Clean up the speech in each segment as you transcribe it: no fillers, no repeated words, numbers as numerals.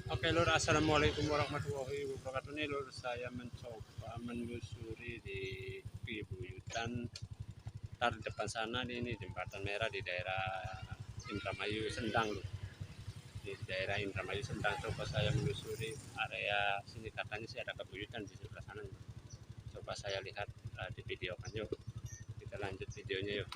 Oke Lur, Assalamualaikum warahmatullahi wabarakatuh. Nih Lur, saya mencoba menelusuri di Pibuyutan. Ntar di depan sana ini jembatan merah di daerah Indramayu Sendang Lur. Di daerah Indramayu Sendang coba saya menelusuri area sini, katanya sih ada kebuyutan di sebelah sana Lur. Coba saya lihat di video kan, yuk kita lanjut videonya yuk.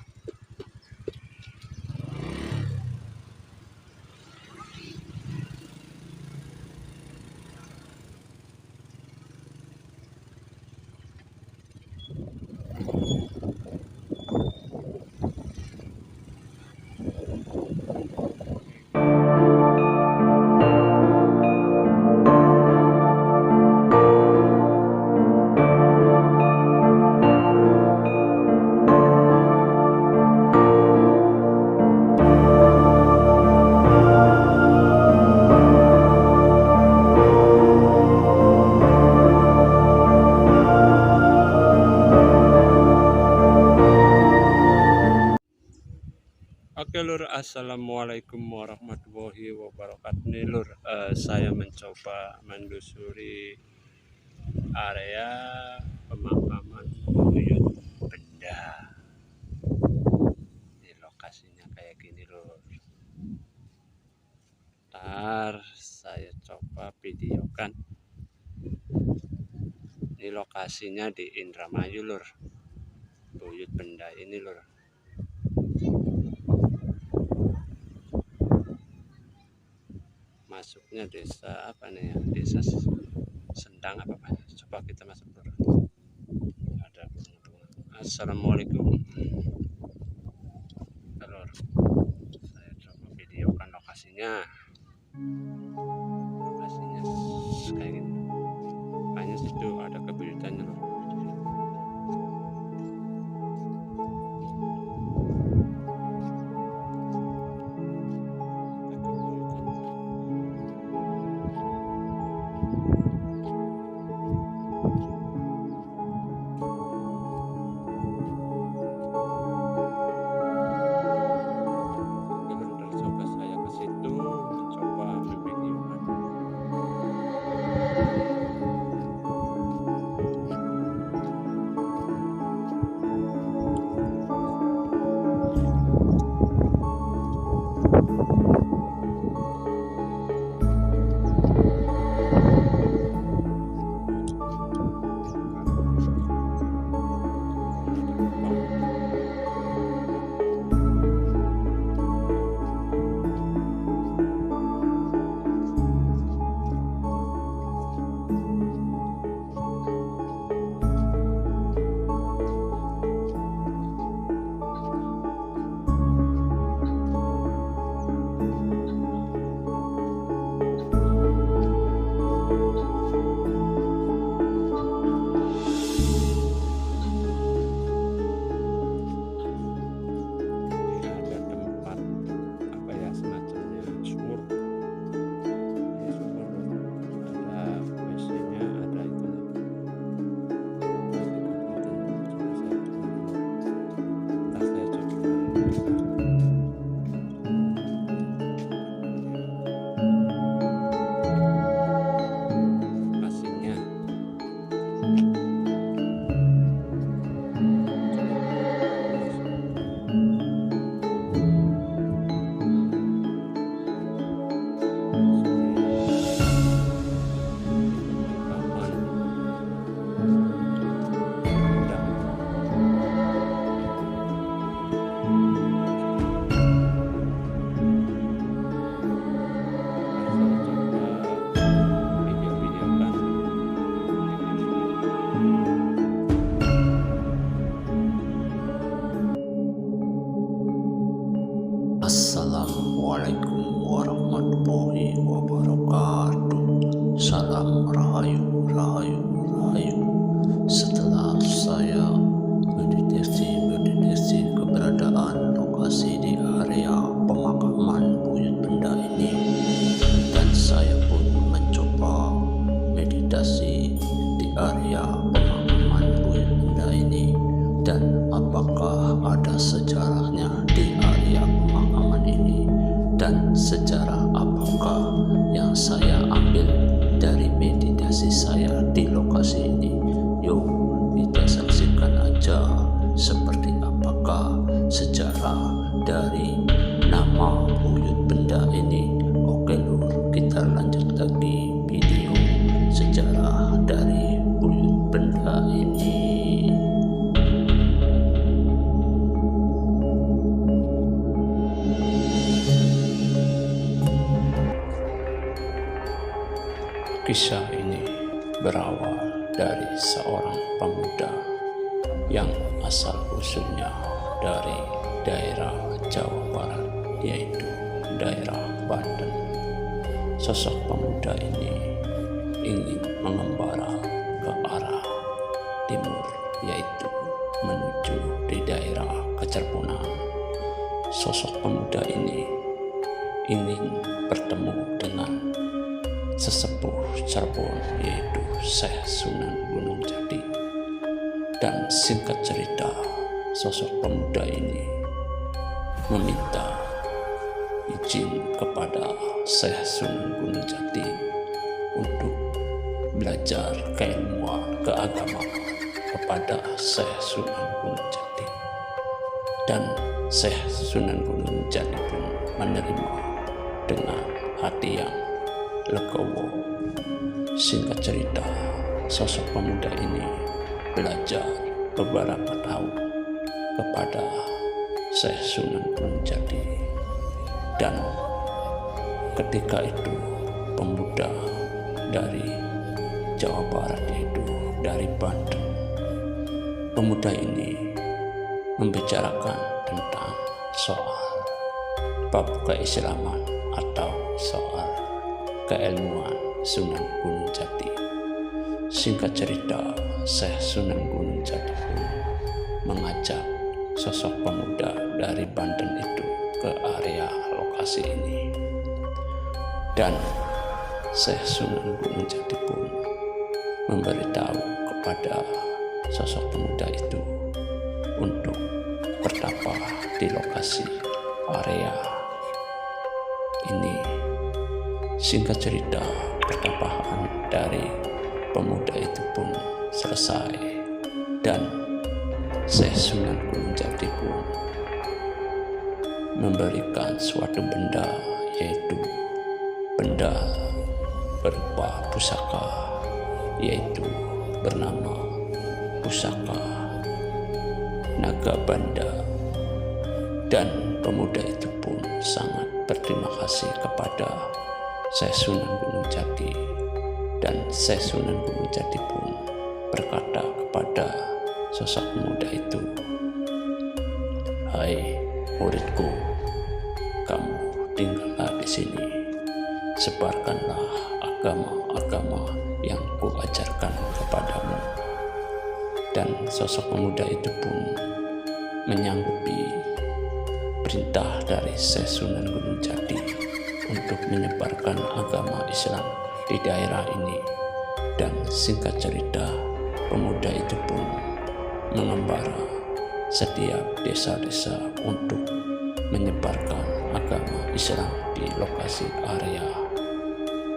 Oke Lur, Assalamualaikum warahmatullahi wabarakatuh. Nih Lur, saya mencoba menelusuri area pemakaman buyut benda. Di lokasinya kayak gini Lur. Ntar saya coba videokan. Ini lokasinya di Indramayu Lur. Buyut benda ini Lur. Masuknya desa apa nih ya, desa Sendang apa Pak? Coba kita masuk dulu. Ada Assalamualaikum. Halo, saya coba videokan lokasinya. Lokasinya kayak gini. Hanya situ ada kebuyutannya loh. Assalamualaikum warahmatullahi wabarakatuh. Salam rahayu, rahayu, rahayu. Setelah saya mendeteksi keberadaan lokasi di area pemakaman buyut benda ini, dan saya pun mencoba meditasi di area pemakaman buyut benda ini, dan apakah ada sejarahnya di area pemakaman ini, dan sejarah apakah yang saya ambil dari meditasi saya di lokasi ini. Yuk kita saksikan aja seperti apakah sejarah dari nama buyut benda ini. Oke lur, kita lanjut lagi video sejarah dari buyut benda ini. Kisah ini berawal dari seorang pemuda yang asal-usulnya dari daerah Jawa Barat, yaitu daerah Banten. Sosok pemuda ini ingin mengembara ke arah timur, yaitu menuju di daerah Kecerpunan. Sosok pemuda ini ingin bertemu dengan sesepuh Cirebon, yaitu Syekh Sunan Gunung Jati. Dan singkat cerita, sosok pemuda ini meminta izin kepada Syekh Sunan Gunung Jati untuk belajar keilmuan keagamaan kepada Syekh Sunan Gunung Jati. Dan Syekh Sunan Gunung Jati pun menerima dengan hati yang legowo. Singkat cerita, sosok pemuda ini belajar beberapa tahun kepada Syekh Sunan Gunung Jati. Dan ketika itu pemuda dari Jawa Barat, yaitu dari Banten, pemuda ini membicarakan tentang soal bab keislaman atau soal keilmuan Sunan Gunung Jati. Singkat cerita, Syekh Sunan Gunung Jati pun mengajak sosok pemuda dari Banten itu ke area lokasi ini. Dan Syekh Sunan Gunung Jati pun memberitahu kepada sosok pemuda itu untuk bertapa di lokasi area ini. Singkat cerita, pertapaan dari pemuda itu pun selesai, dan Syekh Sunan Gunung Jati pun memberikan suatu benda, yaitu benda berupa pusaka, yaitu bernama pusaka Nagabanda. Dan pemuda itu pun sangat berterima kasih kepada Syekh Sunan Gunung Jati. Dan Syekh Sunan Gunung Jati pun berkata kepada sosok pemuda itu, "Hai muridku, kamu tinggallah di sini. Sebarkanlah agama-agama yang kuajarkan kepadamu." Dan sosok pemuda itu pun menyanggupi perintah dari Syekh Sunan Gunung Jati untuk menyebarkan agama Islam di daerah ini. Dan singkat cerita, pemuda itu pun mengembara setiap desa-desa untuk menyebarkan agama Islam di lokasi area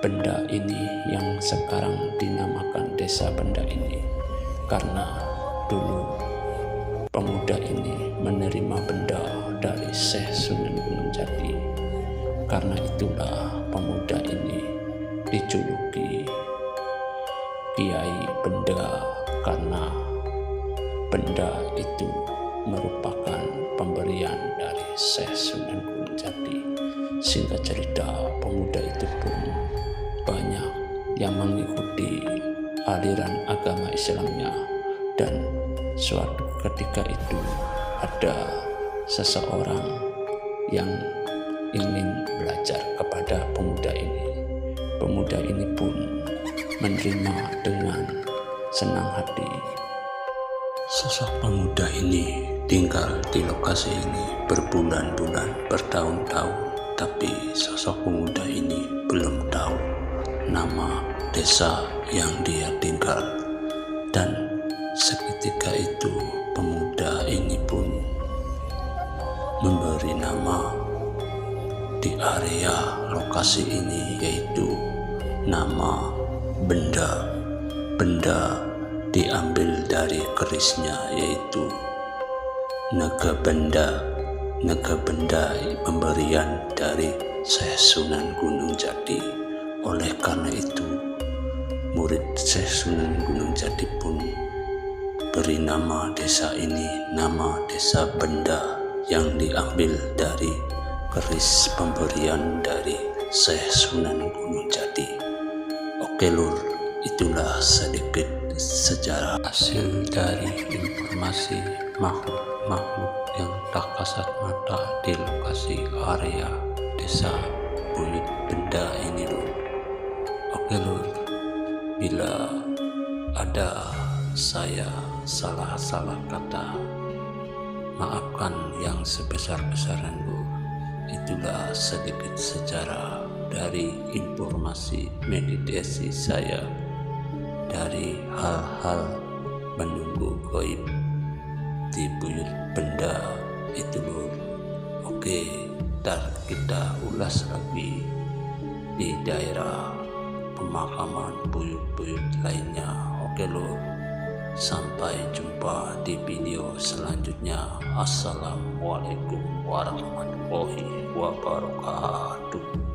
benda ini yang sekarang dinamakan Desa Benda ini, karena dulu pemuda ini menerima benda dari Syekh Sunan Gunung Jati. Karena itulah pemuda ini dijuluki Kiai Benda, karena benda itu merupakan pemberian dari Syekh Sunan Gunung Jati. Singkat cerita, pemuda itu pun banyak yang mengikuti aliran agama Islamnya. Dan suatu ketika itu ada seseorang yang ingin belajar kepada pemuda ini. Pemuda ini pun menerima dengan senang hati. Sosok pemuda ini tinggal di lokasi ini berbulan-bulan, bertahun-tahun, tapi sosok pemuda ini belum tahu nama desa yang dia tinggal. Dan seketika itu pemuda ini pun memberi nama di area lokasi ini, yaitu nama benda diambil dari kerisnya, yaitu naga benda pemberian dari Syekh Sunan Gunung Jati. Oleh karena itu, murid Syekh Sunan Gunung Jati pun beri nama desa ini nama Desa Benda, yang diambil dari keris pemberian dari Syekh Sunan Gunung Jati. Oke lur, itulah sedikit sejarah hasil dari informasi makhluk yang tak kasat mata di lokasi area Desa Buyut Benda ini lur. Oke lur, bila ada saya salah kata, maafkan yang sebesar-besarnya lur. Itulah sedikit sejarah dari informasi meditasi saya dari hal-hal menunggu gaib di Buyut Benda itu lur. Oke, ntar kita ulas lagi di daerah pemakaman buyut-buyut lainnya. Oke lur, sampai jumpa di video selanjutnya. Assalamualaikum warahmatullahi wabarakatuh.